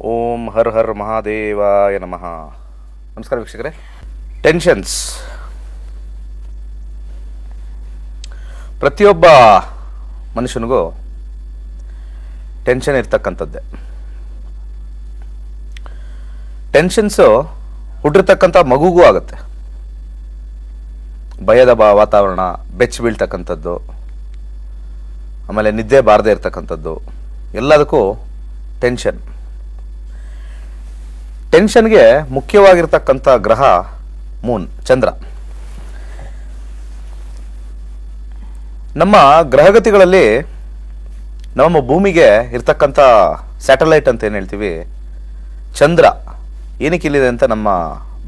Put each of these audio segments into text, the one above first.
ಓಂ ಹರ್ ಹರ್ ಮಹಾದೇವಾಯ ನಮಃ. ನಮಸ್ಕಾರ ವೀಕ್ಷಕರೇ. ಟೆನ್ಷನ್ಸ್ ಪ್ರತಿಯೊಬ್ಬ ಮನುಷ್ಯನಿಗೂ ಟೆನ್ಷನ್ ಇರ್ತಕ್ಕಂಥದ್ದೇ. ಟೆನ್ಷನ್ಸು ಹುಟ್ಟಿರ್ತಕ್ಕಂಥ ಮಗುಗೂ ಆಗುತ್ತೆ. ಭಯದ ವಾತಾವರಣ, ಬೆಚ್ಚಿ ಬೀಳ್ತಕ್ಕಂಥದ್ದು, ಆಮೇಲೆ ನಿದ್ದೆ ಬಾರದೇ ಇರ್ತಕ್ಕಂಥದ್ದು, ಎಲ್ಲದಕ್ಕೂ ಟೆನ್ಷನ್. ಟೆನ್ಷನ್ಗೆ ಮುಖ್ಯವಾಗಿರ್ತಕ್ಕಂಥ ಗ್ರಹ ಮೂನ್, ಚಂದ್ರ. ನಮ್ಮ ಗ್ರಹಗತಿಗಳಲ್ಲಿ ನಮ್ಮ ಭೂಮಿಗೆ ಇರ್ತಕ್ಕಂಥ ಸ್ಯಾಟಲೈಟ್ ಅಂತ ಏನು ಹೇಳ್ತೀವಿ, ಚಂದ್ರ ಏನಕ್ಕೆ ಇಲ್ಲಿದೆ ಅಂತ ನಮ್ಮ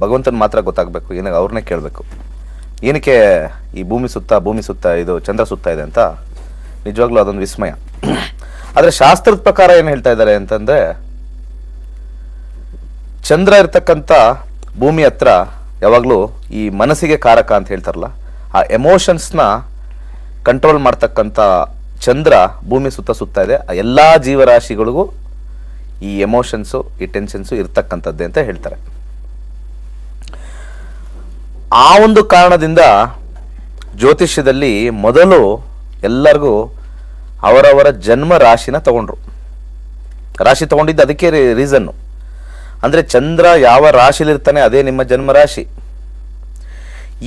ಭಗವಂತನ ಮಾತ್ರ ಗೊತ್ತಾಗಬೇಕು. ಏನಾಗ ಅವ್ರನ್ನೇ ಕೇಳಬೇಕು, ಏನಕ್ಕೆ ಈ ಭೂಮಿ ಸುತ್ತ ಇದು ಚಂದ್ರ ಸುತ್ತ ಇದೆ ಅಂತ. ನಿಜವಾಗ್ಲೂ ಅದೊಂದು ವಿಸ್ಮಯ. ಆದರೆ ಶಾಸ್ತ್ರದ ಪ್ರಕಾರ ಏನು ಹೇಳ್ತಾ ಇದ್ದಾರೆ ಅಂತಂದರೆ, ಚಂದ್ರ ಇರ್ತಕ್ಕಂಥ ಭೂಮಿ ಹತ್ರ ಯಾವಾಗಲೂ ಈ ಮನಸ್ಸಿಗೆ ಕಾರಕ ಅಂತ ಹೇಳ್ತಾರಲ್ಲ, ಆ ಎಮೋಷನ್ಸ್ನ ಕಂಟ್ರೋಲ್ ಮಾಡ್ತಕ್ಕಂಥ ಚಂದ್ರ ಭೂಮಿ ಸುತ್ತ ಇದೆ. ಎಲ್ಲ ಜೀವರಾಶಿಗಳಿಗೂ ಈ ಎಮೋಷನ್ಸು, ಈ ಟೆನ್ಷನ್ಸು ಇರ್ತಕ್ಕಂಥದ್ದೇ ಅಂತ ಹೇಳ್ತಾರೆ. ಆ ಒಂದು ಕಾರಣದಿಂದ ಜ್ಯೋತಿಷ್ಯದಲ್ಲಿ ಮೊದಲು ಎಲ್ಲರಿಗೂ ಅವರವರ ಜನ್ಮ ರಾಶಿನ ತಗೊಂಡ್ರು. ರಾಶಿ ತಗೊಂಡಿದ್ದು ಅದಕ್ಕೆ ರೀಸನ್ನು. ಅಂದರೆ ಚಂದ್ರ ಯಾವ ರಾಶಿಲಿರ್ತಾನೆ ಅದೇ ನಿಮ್ಮ ಜನ್ಮ ರಾಶಿ.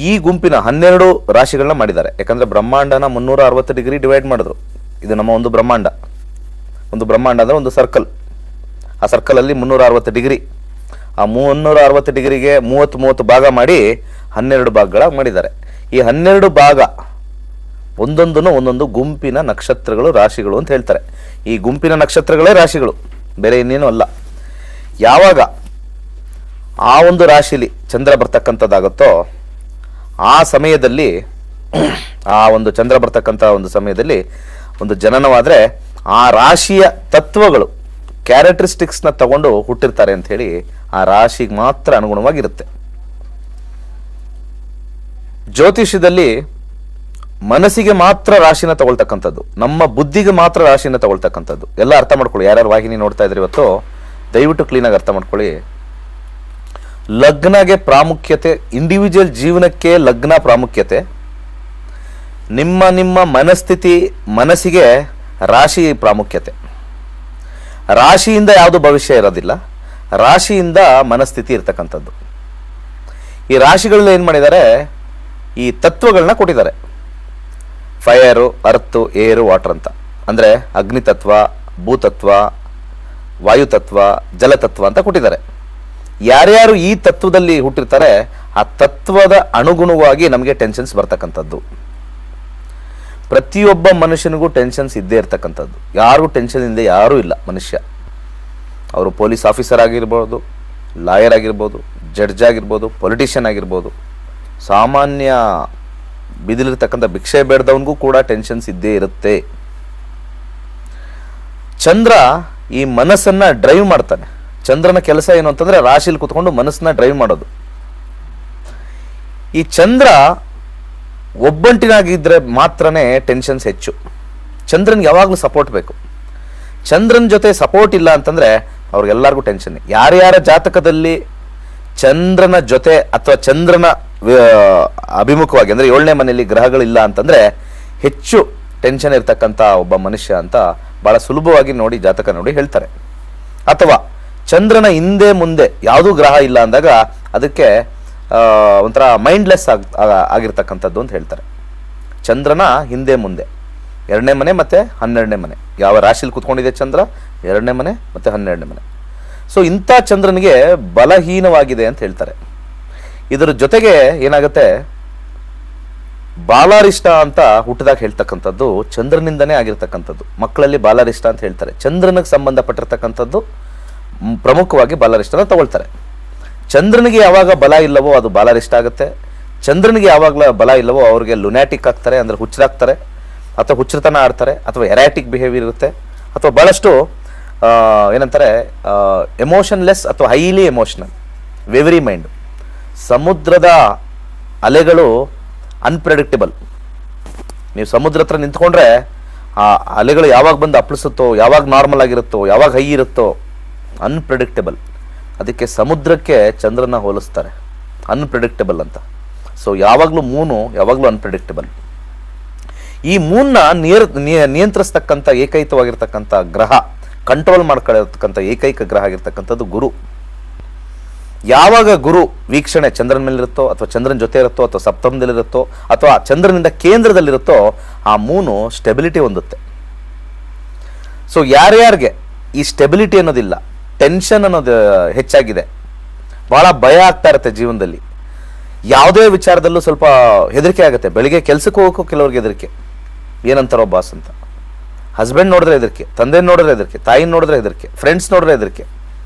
ಈ ಗುಂಪಿನ 12 ರಾಶಿಗಳನ್ನ ಮಾಡಿದ್ದಾರೆ. ಯಾಕಂದರೆ ಬ್ರಹ್ಮಾಂಡನ 360 ಡಿಗ್ರಿ ಡಿವೈಡ್ ಮಾಡಿದ್ರು. ಇದು ನಮ್ಮ ಒಂದು ಬ್ರಹ್ಮಾಂಡ. ಒಂದು ಬ್ರಹ್ಮಾಂಡ ಅಂದರೆ ಒಂದು ಸರ್ಕಲ್. ಆ ಸರ್ಕಲಲ್ಲಿ 360 ಡಿಗ್ರಿ. ಆ 360 ಡಿಗ್ರಿಗೆ 30 ಭಾಗ ಮಾಡಿ 12 ಭಾಗಗಳಾಗಿ ಮಾಡಿದ್ದಾರೆ. ಈ 12 ಭಾಗ ಒಂದೊಂದು ಗುಂಪಿನ ನಕ್ಷತ್ರಗಳು, ರಾಶಿಗಳು ಅಂತ ಹೇಳ್ತಾರೆ. ಈ ಗುಂಪಿನ ನಕ್ಷತ್ರಗಳೇ ರಾಶಿಗಳು, ಬೇರೆ ಇನ್ನೇನು ಅಲ್ಲ. ಯಾವಾಗ ಆ ಒಂದು ರಾಶಿಲಿ ಚಂದ್ರ ಬರ್ತಕ್ಕಂಥದ್ದಾಗುತ್ತೋ ಆ ಸಮಯದಲ್ಲಿ, ಆ ಒಂದು ಚಂದ್ರ ಬರ್ತಕ್ಕಂಥ ಒಂದು ಸಮಯದಲ್ಲಿ ಒಂದು ಜನನವಾದರೆ ಆ ರಾಶಿಯ ತತ್ವಗಳು, ಕ್ಯಾರೆಕ್ಟರಿಸ್ಟಿಕ್ಸ್ನ ತಗೊಂಡು ಹುಟ್ಟಿರ್ತಾರೆ ಅಂಥೇಳಿ ಆ ರಾಶಿಗೆ ಮಾತ್ರ ಅನುಗುಣವಾಗಿರುತ್ತೆ. ಜ್ಯೋತಿಷ್ಯದಲ್ಲಿ ಮನಸ್ಸಿಗೆ ಮಾತ್ರ ರಾಶಿನ ತಗೊಳ್ತಕ್ಕಂಥದ್ದು, ನಮ್ಮ ಬುದ್ಧಿಗೆ ಮಾತ್ರ ರಾಶಿನ ತಗೊಳ್ತಕ್ಕಂಥದ್ದು. ಎಲ್ಲ ಅರ್ಥ ಮಾಡ್ಕೊಳ್ಳಿ. ಯಾರ್ಯಾರು ವಾಹಿನಿ ನೋಡ್ತಾ ಇದ್ರಿ ಇವತ್ತು, ದಯವಿಟ್ಟು ಕ್ಲೀನಾಗಿ ಅರ್ಥ ಮಾಡ್ಕೊಳ್ಳಿ. ಲಗ್ನಗೆ ಪ್ರಾಮುಖ್ಯತೆ, ಇಂಡಿವಿಜುವಲ್ ಜೀವನಕ್ಕೆ ಲಗ್ನ ಪ್ರಾಮುಖ್ಯತೆ. ನಿಮ್ಮ ಮನಸ್ಥಿತಿ, ಮನಸ್ಸಿಗೆ ರಾಶಿ ಪ್ರಾಮುಖ್ಯತೆ. ರಾಶಿಯಿಂದ ಯಾವುದು ಭವಿಷ್ಯ ಇರೋದಿಲ್ಲ, ರಾಶಿಯಿಂದ ಮನಸ್ಥಿತಿ ಇರ್ತಕ್ಕಂಥದ್ದು. ಈ ರಾಶಿಗಳಲ್ಲಿ ಏನು ಮಾಡಿದ್ದಾರೆ, ಈ ತತ್ವಗಳನ್ನ ಕೊಟ್ಟಿದ್ದಾರೆ. ಫೈರು, ಅರ್ತು, ಏರು, ವಾಟರ್ ಅಂತ. ಅಂದರೆ ಅಗ್ನಿತತ್ವ, ಭೂತತ್ವ, ವಾಯುತತ್ವ, ಜಲತತ್ವ ಅಂತ ಕೊಟ್ಟಿದ್ದಾರೆ. ಯಾರ್ಯಾರು ಈ ತತ್ವದಲ್ಲಿ ಹುಟ್ಟಿರ್ತಾರೆ ಆ ತತ್ವದ ಅನುಗುಣವಾಗಿ ನಮಗೆ ಟೆನ್ಷನ್ಸ್ ಬರ್ತಕ್ಕಂಥದ್ದು. ಪ್ರತಿಯೊಬ್ಬ ಮನುಷ್ಯನಿಗೂ ಟೆನ್ಷನ್ಸ್ ಇದ್ದೇ ಇರ್ತಕ್ಕಂಥದ್ದು. ಯಾರಿಗೂ ಟೆನ್ಷನ್ ಇಲ್ಲದೆ ಯಾರೂ ಇಲ್ಲ ಮನುಷ್ಯ. ಅವರು ಪೊಲೀಸ್ ಆಫೀಸರ್ ಆಗಿರ್ಬೋದು, ಲಾಯರ್ ಆಗಿರ್ಬೋದು, ಜಡ್ಜ್ ಆಗಿರ್ಬೋದು, ಪೊಲಿಟಿಷಿಯನ್ ಆಗಿರ್ಬೋದು, ಸಾಮಾನ್ಯ ಬಿದಿಲಿರ್ತಕ್ಕಂಥ ಭಿಕ್ಷೆ ಬೇಡದವನಿಗೂ ಕೂಡ ಟೆನ್ಷನ್ಸ್ ಇದ್ದೇ ಇರುತ್ತೆ. ಚಂದ್ರ ಈ ಮನಸ್ಸನ್ನು ಡ್ರೈವ್ ಮಾಡ್ತಾನೆ. ಚಂದ್ರನ ಕೆಲಸ ಏನು ಅಂತಂದರೆ ರಾಶಿಲಿ ಕೂತ್ಕೊಂಡು ಮನಸ್ಸನ್ನ ಡ್ರೈವ್ ಮಾಡೋದು. ಈ ಚಂದ್ರ ಒಬ್ಬಂಟಿನಾಗಿದ್ದರೆ ಮಾತ್ರನೇ ಟೆನ್ಷನ್ಸ್ ಹೆಚ್ಚು. ಚಂದ್ರನ್ಗೆ ಯಾವಾಗಲೂ ಸಪೋರ್ಟ್ ಬೇಕು. ಚಂದ್ರನ ಜೊತೆ ಸಪೋರ್ಟ್ ಇಲ್ಲ ಅಂತಂದರೆ ಅವ್ರಿಗೆಲ್ಲರಿಗೂ ಟೆನ್ಷನ್. ಯಾರ್ಯಾರ ಜಾತಕದಲ್ಲಿ ಚಂದ್ರನ ಜೊತೆ ಅಥವಾ ಚಂದ್ರನ ಅಭಿಮುಖವಾಗಿ, ಅಂದರೆ 7ನೇ ಮನೆಯಲ್ಲಿ ಗ್ರಹಗಳಿಲ್ಲ ಅಂತಂದರೆ ಹೆಚ್ಚು ಟೆನ್ಷನ್ ಇರ್ತಕ್ಕಂಥ ಒಬ್ಬ ಮನುಷ್ಯ ಅಂತ ಭಾಳ ಸುಲಭವಾಗಿ ನೋಡಿ ಜಾತಕ ನೋಡಿ ಹೇಳ್ತಾರೆ. ಅಥವಾ ಚಂದ್ರನ ಹಿಂದೆ ಮುಂದೆ ಯಾವುದೂ ಗ್ರಹ ಇಲ್ಲ ಅಂದಾಗ ಅದಕ್ಕೆ ಒಂಥರ ಮೈಂಡ್ಲೆಸ್ ಆಗಿರ್ತಕ್ಕಂಥದ್ದು ಅಂತ ಹೇಳ್ತಾರೆ. ಚಂದ್ರನ ಹಿಂದೆ ಮುಂದೆ 2ನೇ ಮನೆ ಮತ್ತು 12ನೇ ಮನೆ, ಯಾವ ರಾಶಿಲಿ ಕೂತ್ಕೊಂಡಿದೆ ಚಂದ್ರ, 2ನೇ ಮನೆ ಮತ್ತು 12ನೇ ಮನೆ. ಸೊ ಇಂಥ ಚಂದ್ರನಿಗೆ ಬಲಹೀನವಾಗಿದೆ ಅಂತ ಹೇಳ್ತಾರೆ. ಇದರ ಜೊತೆಗೆ ಏನಾಗುತ್ತೆ, ಬಾಲಾರಿಷ್ಟ ಅಂತ ಹುಟ್ಟಿದಾಗ ಹೇಳ್ತಕ್ಕಂಥದ್ದು ಚಂದ್ರನಿಂದನೇ ಆಗಿರ್ತಕ್ಕಂಥದ್ದು. ಮಕ್ಕಳಲ್ಲಿ ಬಾಲಾರಿಷ್ಟ ಅಂತ ಹೇಳ್ತಾರೆ. ಚಂದ್ರನಿಗೆ ಸಂಬಂಧಪಟ್ಟಿರ್ತಕ್ಕಂಥದ್ದು ಪ್ರಮುಖವಾಗಿ ಬಾಲಾರಿಷ್ಟನ ತಗೊಳ್ತಾರೆ. ಚಂದ್ರನಿಗೆ ಯಾವಾಗ ಬಲ ಇಲ್ಲವೋ ಅದು ಬಾಲಾರಿಷ್ಟ ಆಗುತ್ತೆ. ಚಂದ್ರನಿಗೆ ಯಾವಾಗಲೂ ಬಲ ಇಲ್ಲವೋ ಅವ್ರಿಗೆ ಲುನ್ಯಾಟಿಕ್ ಆಗ್ತಾರೆ, ಅಂದರೆ ಹುಚ್ಚರಾಗ್ತಾರೆ, ಅಥವಾ ಹುಚ್ಚರತನ ಆಡ್ತಾರೆ, ಅಥವಾ ಎರಾಟಿಕ್ ಬಿಹೇವಿಯರ್ ಇರುತ್ತೆ, ಅಥವಾ ಭಾಳಷ್ಟು ಏನಂತಾರೆ ಎಮೋಷನ್ಲೆಸ್ ಅಥವಾ ಹೈಲಿ ಎಮೋಷನಲ್, ವೆವರಿ ಮೈಂಡ್. ಸಮುದ್ರದ ಅಲೆಗಳು ಅನ್ಪ್ರೆಡಿಕ್ಟಬಲ್. ನೀವು ಸಮುದ್ರ ಹತ್ರ ನಿಂತ್ಕೊಂಡ್ರೆ ಆ ಅಲೆಗಳು ಯಾವಾಗ ಬಂದು ಅಪ್ಪಳಿಸುತ್ತೋ, ಯಾವಾಗ ನಾರ್ಮಲ್ ಆಗಿರುತ್ತೋ, ಯಾವಾಗ ಹೈ ಇರುತ್ತೋ ಅನ್ಪ್ರೆಡಿಕ್ಟಬಲ್. ಅದಕ್ಕೆ ಸಮುದ್ರಕ್ಕೆ ಚಂದ್ರನ ಹೋಲಿಸ್ತಾರೆ, ಅನ್ಪ್ರೆಡಿಕ್ಟಬಲ್ ಅಂತ. ಸೊ ಯಾವಾಗಲೂ ಮೂನು ಯಾವಾಗಲೂ ಅನ್ಪ್ರೆಡಿಕ್ಟಬಲ್. ಈ ಮೂನ್ನ ನಿಯಂತ್ರಿಸ್ತಕ್ಕಂಥ ಏಕೈಕವಾಗಿರ್ತಕ್ಕಂಥ ಗ್ರಹ, ಕಂಟ್ರೋಲ್ ಮಾಡ್ಕೊಳ್ಳತಕ್ಕಂಥ ಏಕೈಕ ಗ್ರಹ ಆಗಿರ್ತಕ್ಕಂಥದ್ದು ಗುರು. ಯಾವಾಗ ಗುರು ವೀಕ್ಷಣೆ ಚಂದ್ರನ ಮೇಲಿರುತ್ತೋ ಅಥವಾ ಚಂದ್ರನ ಜೊತೆ ಇರುತ್ತೋ ಅಥವಾ ಸಪ್ತಮದಲ್ಲಿರುತ್ತೋ ಅಥವಾ ಚಂದ್ರನಿಂದ ಕೇಂದ್ರದಲ್ಲಿರುತ್ತೋ ಆ ಮೂನು ಸ್ಟೆಬಿಲಿಟಿ ಹೊಂದುತ್ತೆ. ಸೊ ಯಾರ್ಯಾರಿಗೆ ಈ ಸ್ಟೆಬಿಲಿಟಿ ಅನ್ನೋದಿಲ್ಲ, ಟೆನ್ಷನ್ ಅನ್ನೋದು ಹೆಚ್ಚಾಗಿದೆ, ಭಾಳ ಭಯ ಆಗ್ತಾ ಇರುತ್ತೆ ಜೀವನದಲ್ಲಿ, ಯಾವುದೇ ವಿಚಾರದಲ್ಲೂ ಸ್ವಲ್ಪ ಹೆದರಿಕೆ ಆಗುತ್ತೆ. ಬೆಳಿಗ್ಗೆ ಕೆಲಸಕ್ಕೆ ಹೋಗೋಕ್ಕೂ ಕೆಲವ್ರಿಗೆ ಹೆದರಿಕೆ, ಏನಂತಾರೋ ಬಾಸ್ ಅಂತ. ಹಸ್ಬೆಂಡ್ ನೋಡಿದ್ರೆ ಹೆದರಿಕೆ, ತಂದೆ ನೋಡಿದ್ರೆ ಹೆದರಿಕೆ, ತಾಯಿನ ನೋಡಿದ್ರೆ ಹೆದರಿಕೆ, ಫ್ರೆಂಡ್ಸ್ ನೋಡಿದ್ರೆ ಹೆದರಿಕೆ,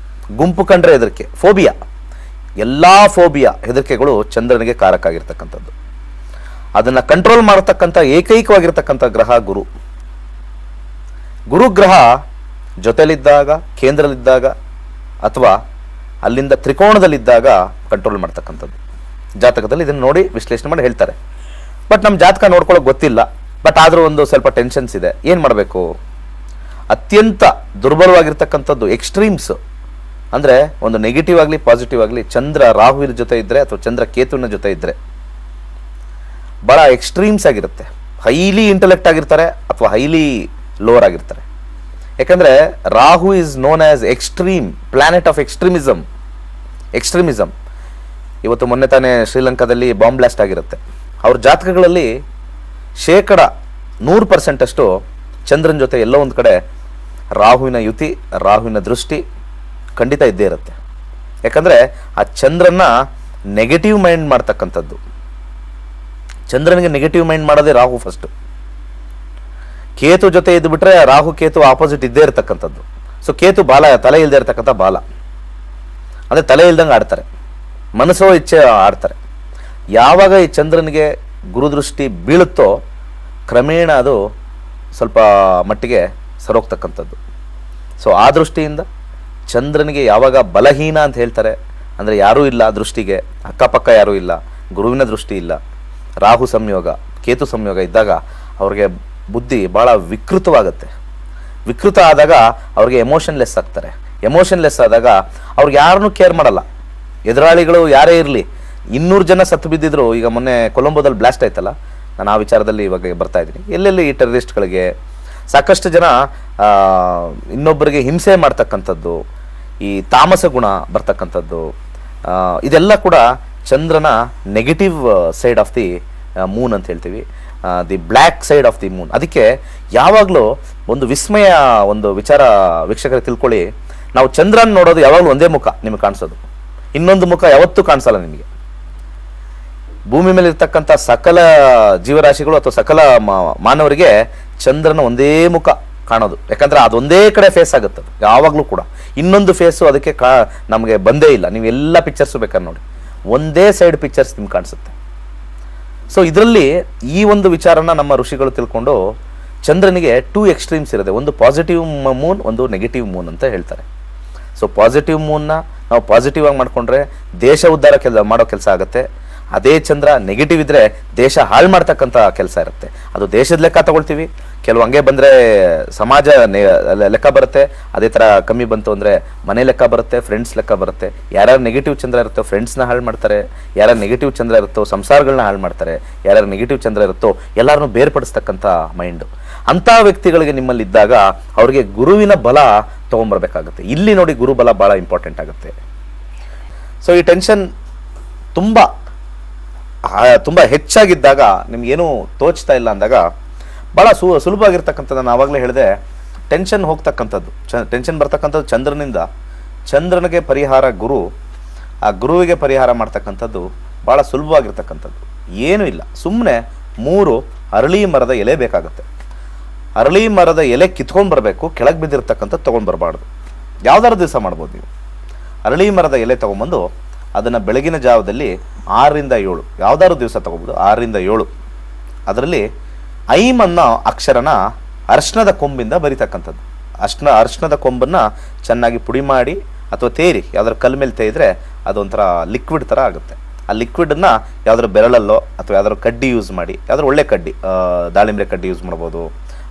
ಗುಂಪು ಕಂಡ್ರೆ ಹೆದರಿಕೆ, ಫೋಬಿಯಾ. ಎಲ್ಲ ಫೋಬಿಯಾ ಹೆದರಿಕೆಗಳು ಚಂದ್ರನಿಗೆ ಕಾರಕ ಆಗಿರ್ತಕ್ಕಂಥದ್ದು. ಅದನ್ನು ಕಂಟ್ರೋಲ್ ಮಾಡತಕ್ಕಂಥ ಏಕೈಕವಾಗಿರ್ತಕ್ಕಂಥ ಗ್ರಹ ಗುರು. ಗುರುಗ್ರಹ ಜೊತೆಲಿದ್ದಾಗ, ಕೇಂದ್ರದಲ್ಲಿದ್ದಾಗ ಅಥವಾ ಅಲ್ಲಿಂದ ತ್ರಿಕೋಣದಲ್ಲಿದ್ದಾಗ ಕಂಟ್ರೋಲ್ ಮಾಡ್ತಕ್ಕಂಥದ್ದು. ಜಾತಕದಲ್ಲಿ ಇದನ್ನು ನೋಡಿ ವಿಶ್ಲೇಷಣೆ ಮಾಡಿ ಹೇಳ್ತಾರೆ. ಬಟ್ ನಮ್ಮ ಜಾತಕ ನೋಡ್ಕೊಳ್ಳೋಕೆ ಗೊತ್ತಿಲ್ಲ, ಬಟ್ ಆದರೂ ಒಂದು ಸ್ವಲ್ಪ ಟೆನ್ಷನ್ಸ್ ಇದೆ. ಏನು ಮಾಡಬೇಕು? ಅತ್ಯಂತ ದುರ್ಬಲವಾಗಿರ್ತಕ್ಕಂಥದ್ದು ಎಕ್ಸ್ಟ್ರೀಮ್ಸ್ ಅಂದರೆ ಒಂದು ನೆಗೆಟಿವ್ ಆಗಲಿ ಪಾಸಿಟಿವ್ ಆಗಲಿ, ಚಂದ್ರ ರಾಹುವಿನ ಜೊತೆ ಇದ್ದರೆ ಅಥವಾ ಚಂದ್ರ ಕೇತುವಿನ ಜೊತೆ ಇದ್ದರೆ ಭಾಳ ಎಕ್ಸ್ಟ್ರೀಮ್ಸ್ ಆಗಿರುತ್ತೆ. ಹೈಲಿ ಇಂಟೆಲೆಕ್ಟ್ ಆಗಿರ್ತಾರೆ ಅಥವಾ ಹೈಲಿ ಲೋವರ್ ಆಗಿರ್ತಾರೆ. ಯಾಕಂದರೆ Rahu is known as extreme, planet of extremism. ಇವತ್ತು ಮೊನ್ನೆ ತಾನೇ ಶ್ರೀಲಂಕಾದಲ್ಲಿ ಬಾಂಬ್ ಬ್ಲಾಸ್ಟ್ ಆಗಿರುತ್ತೆ. ಅವ್ರ ಜಾತಕಗಳಲ್ಲಿ 100% ಅಷ್ಟು ಚಂದ್ರನ ಜೊತೆ ಎಲ್ಲೋ ಒಂದು ಕಡೆ ರಾಹುವಿನ ಯುತಿ, ರಾಹುವಿನ ದೃಷ್ಟಿ ಖಂಡಿತ ಇದ್ದೇ ಇರುತ್ತೆ. ಯಾಕಂದರೆ ಆ ಚಂದ್ರನ ನೆಗೆಟಿವ್ ಮೈಂಡ್ ಮಾಡ್ತಕ್ಕಂಥದ್ದು. ಚಂದ್ರನಿಗೆ ನೆಗೆಟಿವ್ ಮೈಂಡ್ ಮಾಡೋದೇ ರಾಹು ಫಸ್ಟು. ಕೇತು ಜೊತೆ ಇದ್ದುಬಿಟ್ರೆ ರಾಹು ಕೇತು ಆಪೋಸಿಟ್ ಇದ್ದೇ ಇರತಕ್ಕಂಥದ್ದು. ಸೊ ಕೇತು ತಲೆ ಇಲ್ಲದೆ ಇರತಕ್ಕಂಥ ಬಾಲ, ಅಂದರೆ ತಲೆ ಇಲ್ದಂಗೆ ಆಡ್ತಾರೆ, ಮನಸ್ಸೋ ಇಚ್ಛೆ ಆಡ್ತಾರೆ. ಯಾವಾಗ ಈ ಚಂದ್ರನಿಗೆ ಗುರುದೃಷ್ಟಿ ಬೀಳುತ್ತೋ ಕ್ರಮೇಣ ಅದು ಸ್ವಲ್ಪ ಮಟ್ಟಿಗೆ ಸರೋಗ್ತಕ್ಕಂಥದ್ದು. ಸೊ ಆ ದೃಷ್ಟಿಯಿಂದ ಚಂದ್ರನಿಗೆ ಯಾವಾಗ ಬಲಹೀನ ಅಂತ ಹೇಳ್ತಾರೆ, ಅಂದರೆ ಯಾರೂ ಇಲ್ಲ ದೃಷ್ಟಿಗೆ, ಅಕ್ಕಪಕ್ಕ ಯಾರೂ ಇಲ್ಲ, ಗುರುವಿನ ದೃಷ್ಟಿ ಇಲ್ಲ, ರಾಹು ಸಂಯೋಗ ಕೇತು ಸಂಯೋಗ ಇದ್ದಾಗ ಅವ್ರಿಗೆ ಬುದ್ಧಿ ಭಾಳ ವಿಕೃತವಾಗುತ್ತೆ. ವಿಕೃತ ಆದಾಗ ಅವ್ರಿಗೆ ಎಮೋಷನ್ಲೆಸ್ ಆಗ್ತಾರೆ. ಎಮೋಷನ್ಲೆಸ್ ಆದಾಗ ಅವ್ರಿಗೆ ಯಾರನ್ನೂ ಕೇರ್ ಮಾಡಲ್ಲ. ಎದುರಾಳಿಗಳು ಯಾರೇ ಇರಲಿ, 200 ಜನ ಸತ್ತು ಬಿದ್ದಿದ್ರು. ಈಗ ಮೊನ್ನೆ ಕೊಲಂಬೋದಲ್ಲಿ ಬ್ಲಾಸ್ಟ್ ಆಯ್ತಲ್ಲ, ನಾನು ಆ ವಿಚಾರದಲ್ಲಿ ಇವಾಗ ಬರ್ತಾ ಇದ್ದೀನಿ. ಎಲ್ಲೆಲ್ಲಿ ಈ ಟೆರರಿಸ್ಟ್ಗಳಿಗೆ ಸಾಕಷ್ಟು ಜನ ಇನ್ನೊಬ್ಬರಿಗೆ ಹಿಂಸೆ ಮಾಡ್ತಕ್ಕಂಥದ್ದು, ಈ ತಾಮಸ ಗುಣ ಬರ್ತಕ್ಕಂಥದ್ದು, ಇದೆಲ್ಲ ಕೂಡ ಚಂದ್ರನ negative side of the Moon ಅಂತ ಹೇಳ್ತೀವಿ, the black side of the Moon. ಅದಕ್ಕೆ ಯಾವಾಗಲೂ ಒಂದು ವಿಸ್ಮಯ, ಒಂದು ವಿಚಾರ ವೀಕ್ಷಕರಿಗೆ ತಿಳ್ಕೊಳ್ಳಿ. ನಾವು ಚಂದ್ರನ ನೋಡೋದು ಯಾವಾಗಲೂ ಒಂದೇ ಮುಖ ನಿಮಗೆ ಕಾಣಿಸೋದು, ಇನ್ನೊಂದು ಮುಖ ಯಾವತ್ತೂ ಕಾಣಿಸಲ್ಲ ನಿಮಗೆ. ಭೂಮಿ ಮೇಲೆ ಇರ್ತಕ್ಕಂಥ ಸಕಲ ಜೀವರಾಶಿಗಳು ಅಥವಾ ಸಕಲ ಮಾನವರಿಗೆ ಚಂದ್ರನ ಒಂದೇ ಮುಖ ಕಾಣೋದು. ಯಾಕಂದ್ರೆ ಅದೊಂದೇ ಕಡೆ ಫೇಸ್ ಆಗುತ್ತೆ ಯಾವಾಗಲೂ ಕೂಡ. ಇನ್ನೊಂದು ಫೇಸು ಅದಕ್ಕೆ ನಮಗೆ ಬಂದೇ ಇಲ್ಲ. ನೀವು ಎಲ್ಲ ಪಿಕ್ಚರ್ಸು ಬೇಕಾದ್ರೆ ನೋಡಿ, ಒಂದೇ ಸೈಡ್ ಪಿಕ್ಚರ್ಸ್ ನಿಮ್ಗೆ ಕಾಣಿಸುತ್ತೆ. ಸೊ ಇದರಲ್ಲಿ ಈ ಒಂದು ವಿಚಾರನ ನಮ್ಮ ಋಷಿಗಳು ತಿಳ್ಕೊಂಡು ಚಂದ್ರನಿಗೆ 2 ಎಕ್ಸ್ಟ್ರೀಮ್ಸ್ ಇರುತ್ತೆ. ಒಂದು ಪಾಸಿಟಿವ್ ಮೂನ್, ಒಂದು ನೆಗೆಟಿವ್ ಮೂನ್ ಅಂತ ಹೇಳ್ತಾರೆ. ಸೊ ಪಾಸಿಟಿವ್ ಮೂನ್ನ ನಾವು ಪಾಸಿಟಿವ್ ಆಗಿ ಮಾಡಿಕೊಂಡ್ರೆ ದೇಶ ಉದ್ಧಾರ ಮಾಡೋ ಕೆಲಸ ಆಗುತ್ತೆ. ಅದೇ ಚಂದ್ರ ನೆಗೆಟಿವ್ ಇದ್ದರೆ ದೇಶ ಹಾಳು ಮಾಡ್ತಕ್ಕಂಥ ಕೆಲಸ ಇರುತ್ತೆ. ಅದು ದೇಶದ ಲೆಕ್ಕ ತಗೊಳ್ತೀವಿ, ಕೆಲವು ಹಂಗೆ ಬಂದರೆ ಸಮಾಜ ಲೆಕ್ಕ ಬರುತ್ತೆ. ಅದೇ ಥರ ಕಮ್ಮಿ ಬಂತು ಅಂದರೆ ಮನೆ ಲೆಕ್ಕ ಬರುತ್ತೆ, ಫ್ರೆಂಡ್ಸ್ ಲೆಕ್ಕ ಬರುತ್ತೆ. ಯಾರ್ಯಾರು ನೆಗೆಟಿವ್ ಚಂದ್ರ ಇರುತ್ತೋ ಫ್ರೆಂಡ್ಸ್ನ ಹಾಳು ಮಾಡ್ತಾರೆ, ಯಾರ್ಯಾರು ನೆಗೆಟಿವ್ ಚಂದ್ರ ಇರುತ್ತೋ ಸಂಸಾರಗಳನ್ನ ಹಾಳು ಮಾಡ್ತಾರೆ, ಯಾರ್ಯಾರು ನೆಗೆಟಿವ್ ಚಂದ್ರ ಇರುತ್ತೋ ಎಲ್ಲರನ್ನೂ ಬೇರ್ಪಡಿಸ್ತಕ್ಕಂಥ ಮೈಂಡು. ಅಂಥ ವ್ಯಕ್ತಿಗಳಿಗೆ ನಿಮ್ಮಲ್ಲಿ ಇದ್ದಾಗ ಅವ್ರಿಗೆ ಗುರುವಿನ ಬಲ ತೊಗೊಂಬರ್ಬೇಕಾಗುತ್ತೆ. ಇಲ್ಲಿ ನೋಡಿ ಗುರು ಬಲ ಭಾಳ ಇಂಪಾರ್ಟೆಂಟ್ ಆಗುತ್ತೆ. ಸೊ ಈ ಟೆನ್ಷನ್ ತುಂಬ ಹೆಚ್ಚಾಗಿದ್ದಾಗ ನಿಮ್ಗೇನು ತೋಚ್ತಾ ಇಲ್ಲ ಅಂದಾಗ ಭಾಳ ಸುಲಭವಾಗಿರ್ತಕ್ಕಂಥದ್ದು ನಾನು ಆವಾಗಲೇ ಹೇಳಿದೆ, ಟೆನ್ಷನ್ ಹೋಗ್ತಕ್ಕಂಥದ್ದು, ಟೆನ್ಷನ್ ಬರ್ತಕ್ಕಂಥದ್ದು ಚಂದ್ರನಿಂದ. ಚಂದ್ರನಿಗೆ ಪರಿಹಾರ ಗುರು, ಆ ಗುರುವಿಗೆ ಪರಿಹಾರ ಮಾಡ್ತಕ್ಕಂಥದ್ದು ಭಾಳ ಸುಲಭವಾಗಿರ್ತಕ್ಕಂಥದ್ದು. ಏನೂ ಇಲ್ಲ, ಸುಮ್ಮನೆ 3 ಅರಳಿ ಮರದ ಎಲೆ ಬೇಕಾಗುತ್ತೆ. ಅರಳಿ ಮರದ ಎಲೆ ಕಿತ್ಕೊಂಡು ಬರಬೇಕು, ಕೆಳಗೆ ಬಿದ್ದಿರ್ತಕ್ಕಂಥದ್ದು ತೊಗೊಂಡು ಬರಬಾರ್ದು. ಯಾವ್ದಾದ್ರು ದಿವಸ ಮಾಡ್ಬೋದು ನೀವು. ಅರಳಿ ಮರದ ಎಲೆ ತೊಗೊಂಬಂದು ಅದನ್ನು ಬೆಳಗಿನ ಜಾವದಲ್ಲಿ 6 ರಿಂದ 7 ಯಾವ್ದಾದ್ರು ದಿವಸ ತೊಗೊಬೋದು, 6 ರಿಂದ 7 ಅದರಲ್ಲಿ ಐಮ್ ಅನ್ನೋ ಅಕ್ಷರನ ಅರ್ಶನದ ಕೊಂಬಿಂದ ಬರಿತಕ್ಕಂಥದ್ದು. ಅರ್ಶನದ ಕೊಂಬನ್ನು ಚೆನ್ನಾಗಿ ಪುಡಿ ಮಾಡಿ ಅಥವಾ ತೇರಿ ಯಾವ್ದಾದ್ರು ಕಲ್ ಮೇಲೆ ತೇಯಿದ್ರೆ ಅದೊಂಥರ ಲಿಕ್ವಿಡ್ ಥರ ಆಗುತ್ತೆ. ಆ ಲಿಕ್ವಿಡನ್ನು ಯಾವ್ದಾದ್ರು ಬೆರಳಲ್ಲೋ ಅಥವಾ ಯಾವ್ದಾದ್ರು ಕಡ್ಡಿ ಯೂಸ್ ಮಾಡಿ, ಯಾವ್ದಾದ್ರು ಒಳ್ಳೆ ಕಡ್ಡಿ, ದಾಳಿಂಬೆ ಕಡ್ಡಿ ಯೂಸ್ ಮಾಡ್ಬೋದು,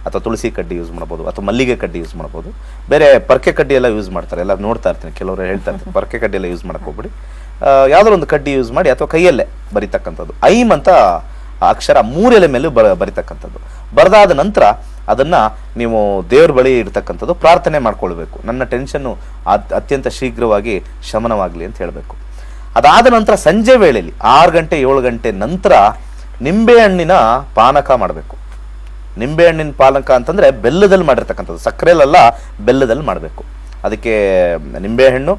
ಅಥವಾ ತುಳಸಿ ಕಡ್ಡಿ ಯೂಸ್ ಮಾಡ್ಬೋದು, ಅಥವಾ ಮಲ್ಲಿಗೆ ಕಡ್ಡಿ ಯೂಸ್ ಮಾಡ್ಬೋದು. ಬೇರೆ ಪರ್ಕೆ ಕಡ್ಡಿ ಎಲ್ಲ ಯೂಸ್ ಮಾಡ್ತಾರೆ, ಎಲ್ಲ ನೋಡ್ತಾ ಇರ್ತೀನಿ, ಕೆಲವರು ಹೇಳ್ತಾ ಇರ್ತೀನಿ ಪರ್ಕೆ ಕಡ್ಡಿ ಎಲ್ಲ ಯೂಸ್ ಮಾಡಕ್ಕೆ ಹೋಗ್ಬಿಡಿ. ಯಾವುದೋ ಒಂದು ಕಡ್ಡಿ ಯೂಸ್ ಮಾಡಿ, ಅಥವಾ ಕೈಯಲ್ಲೇ ಬರಿತಕ್ಕಂಥದ್ದು. ಐಮ್ ಅಂತ ಅಕ್ಷರ 3 ಎಲೆ ಮೇಲೂ ಬರಿತಕ್ಕಂಥದ್ದು. ಬರೆದಾದ ನಂತರ ಅದನ್ನ ನೀವು ದೇವ್ರ ಬಳಿ ಇಡ್ತಕ್ಕಂಥದ್ದು, ಪ್ರಾರ್ಥನೆ ಮಾಡ್ಕೊಳ್ಬೇಕು, ನನ್ನ ಟೆನ್ಷನ್ನು ಅತ್ಯಂತ ಶೀಘ್ರವಾಗಿ ಶಮನವಾಗಲಿ ಅಂತ ಹೇಳಬೇಕು. ಅದಾದ ನಂತರ ಸಂಜೆ ವೇಳೆಯಲ್ಲಿ 6 ಗಂಟೆ 7 ಗಂಟೆ ನಂತರ ನಿಂಬೆಹಣ್ಣಿನ ಪಾನಕ ಮಾಡಬೇಕು. ನಿಂಬೆಹಣ್ಣಿನ ಪಾನಕ ಅಂತಂದ್ರೆ ಬೆಲ್ಲದಲ್ಲಿ ಮಾಡಿರ್ತಕ್ಕಂಥದ್ದು, ಸಕ್ಕರೆಯಲ್ಲ, ಬೆಲ್ಲದಲ್ಲಿ ಮಾಡಬೇಕು. ಅದಕ್ಕೆ ನಿಂಬೆಹಣ್ಣು,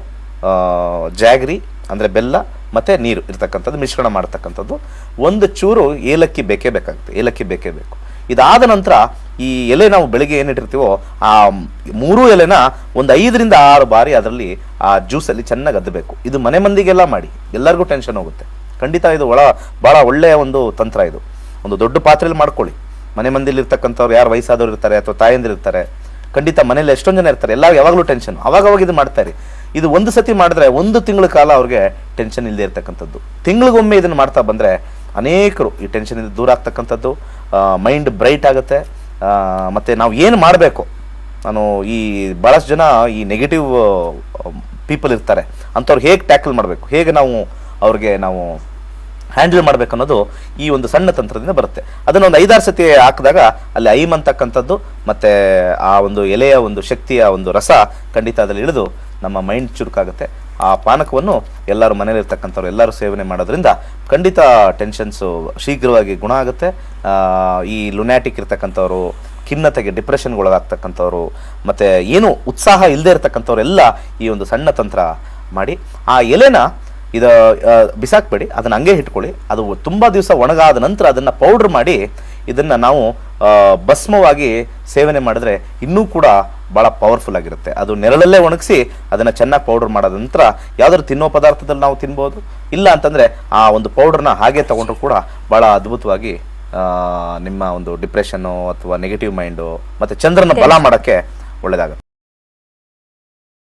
ಜಾಗ್ರಿ ಅಂದ್ರೆ ಬೆಲ್ಲ ಮತ್ತೆ ನೀರು ಇರ್ತಕ್ಕಂಥದ್ದು ಮಿಶ್ರಣ ಮಾಡ್ತಕ್ಕಂಥದ್ದು. ಒಂದು ಚೂರು ಏಲಕ್ಕಿ ಬೇಕೇ ಬೇಕಾಗುತ್ತೆ, ಏಲಕ್ಕಿ ಬೇಕೇ ಬೇಕು. ಇದಾದ ನಂತರ ಈ ಎಲೆ ನಾವು ಬೆಳಿಗ್ಗೆ ಏನಿಟ್ಟಿರ್ತೀವೋ ಆ 3 ಎಲೆನ ಒಂದು 5 ರಿಂದ 6 ಬಾರಿ ಅದರಲ್ಲಿ ಆ ಜ್ಯೂಸಲ್ಲಿ ಚೆನ್ನಾಗಿ ಅದ್ದಬೇಕು. ಇದು ಮನೆ ಮಂದಿಗೆಲ್ಲ ಮಾಡಿ, ಎಲ್ಲರಿಗೂ ಟೆನ್ಷನ್ ಹೋಗುತ್ತೆ. ಖಂಡಿತ ಇದು ಭಾಳ ಒಳ್ಳೆಯ ಒಂದು ತಂತ್ರ. ಇದು ಒಂದು ದೊಡ್ಡ ಪಾತ್ರೆಯಲ್ಲಿ ಮಾಡ್ಕೊಳ್ಳಿ. ಮನೆ ಮಂದಿಲಿ ಇರ್ತಕ್ಕಂಥವ್ರು ಯಾರು ವಯಸ್ಸಾದವ್ರು ಇರ್ತಾರೆ ಅಥವಾ ತಾಯಂದಿರು ಇರ್ತಾರೆ, ಖಂಡಿತ ಮನೇಲಿ ಎಷ್ಟೊಂದು ಜನ ಇರ್ತಾರೆ, ಎಲ್ಲ ಯಾವಾಗಲೂ ಟೆನ್ಷನ್. ಅವಾಗ ಇದು ಮಾಡ್ತಾರೆ. ಇದು ಒಂದು ಸತಿ ಮಾಡಿದ್ರೆ 1 ತಿಂಗಳ ಕಾಲ ಅವ್ರಿಗೆ ಟೆನ್ಷನ್ ಇಲ್ಲದೆ ಇರ್ತಕ್ಕಂಥದ್ದು. ತಿಂಗಳಿಗೊಮ್ಮೆ ಇದನ್ನು ಮಾಡ್ತಾ ಬಂದರೆ ಅನೇಕರು ಈ ಟೆನ್ಷನ್ ಇಂದ ದೂರ ಆಗ್ತಕ್ಕಂಥದ್ದು, ಮೈಂಡ್ ಬ್ರೈಟ್ ಆಗುತ್ತೆ. ಮತ್ತು ನಾವು ಏನು ಮಾಡಬೇಕು, ನಾನು ಈ ಭಾಳಷ್ಟು ಜನ ಈ ನೆಗೆಟಿವ್ ಪೀಪಲ್ ಇರ್ತಾರೆ, ಅಂಥವ್ರು ಹೇಗೆ ಟ್ಯಾಕಲ್ ಮಾಡಬೇಕು, ಹೇಗೆ ನಾವು ಅವ್ರಿಗೆ ನಾವು ಹ್ಯಾಂಡಲ್ ಮಾಡಬೇಕು ಅನ್ನೋದು ಈ ಒಂದು ಸಣ್ಣ ತಂತ್ರದಿಂದ ಬರುತ್ತೆ. ಅದನ್ನು ಒಂದು 5-6 ಸತಿ ಹಾಕಿದಾಗ ಅಲ್ಲಿ ಐಮ್ ಅಂತಕ್ಕಂಥದ್ದು ಮತ್ತು ಆ ಒಂದು ಎಲೆಯ ಒಂದು ಶಕ್ತಿಯ ಒಂದು ರಸ ಖಂಡಿತ ಅದರಲ್ಲಿ ಇಳಿದು ನಮ್ಮ ಮೈಂಡ್ ಚುರುಕಾಗುತ್ತೆ. ಆ ಪಾನಕವನ್ನು ಎಲ್ಲರೂ ಮನೇಲಿರ್ತಕ್ಕಂಥವ್ರು ಎಲ್ಲರೂ ಸೇವನೆ ಮಾಡೋದ್ರಿಂದ ಖಂಡಿತ ಟೆನ್ಷನ್ಸು ಶೀಘ್ರವಾಗಿ ಗುಣ ಆಗುತ್ತೆ. ಈ ಲುನ್ಯಾಟಿಕ್ ಇರ್ತಕ್ಕಂಥವ್ರು, ಖಿನ್ನತೆಗೆ ಡಿಪ್ರೆಷನ್ಗೆ ಒಳಗಾಗ್ತಕ್ಕಂಥವ್ರು, ಮತ್ತು ಏನು ಉತ್ಸಾಹ ಇಲ್ಲದೆ ಇರ್ತಕ್ಕಂಥವ್ರೆಲ್ಲ ಈ ಒಂದು ಸಣ್ಣ ತಂತ್ರ ಮಾಡಿ ಆ ಎಲೆನ ಬಿಸಾಕ್ಬೇಡಿ, ಅದನ್ನು ಹಂಗೆ ಇಟ್ಕೊಳ್ಳಿ. ಅದು ತುಂಬ ದಿವಸ ಒಣಗಾದ ನಂತರ ಅದನ್ನು ಪೌಡ್ರ್ ಮಾಡಿ ಇದನ್ನು ನಾವು ಭಸ್ಮವಾಗಿ ಸೇವನೆ ಮಾಡಿದ್ರೆ ಇನ್ನೂ ಕೂಡ ಭಾಳ ಪವರ್ಫುಲ್ ಆಗಿರುತ್ತೆ. ಅದು ನೆರಳಲ್ಲೇ ಒಣಗಿಸಿ ಅದನ್ನು ಚೆನ್ನಾಗಿ ಪೌಡರ್ ಮಾಡಾದ ನಂತರ ಯಾವುದಾದ್ರು ತಿನ್ನೋ ಪದಾರ್ಥದಲ್ಲಿ ನಾವು ತಿನ್ಬೋದು. ಇಲ್ಲ ಅಂತಂದರೆ ಆ ಒಂದು ಪೌಡ್ರನ್ನ ಹಾಗೆ ತೊಗೊಂಡ್ರು ಕೂಡ ಭಾಳ ಅದ್ಭುತವಾಗಿ ನಿಮ್ಮ ಒಂದು ಡಿಪ್ರೆಷನ್ನು ಅಥವಾ ನೆಗೆಟಿವ್ ಮೈಂಡು ಮತ್ತು ಚಂದ್ರನ ಬಲ ಮಾಡೋಕ್ಕೆ ಒಳ್ಳೆಯದಾಗುತ್ತೆ.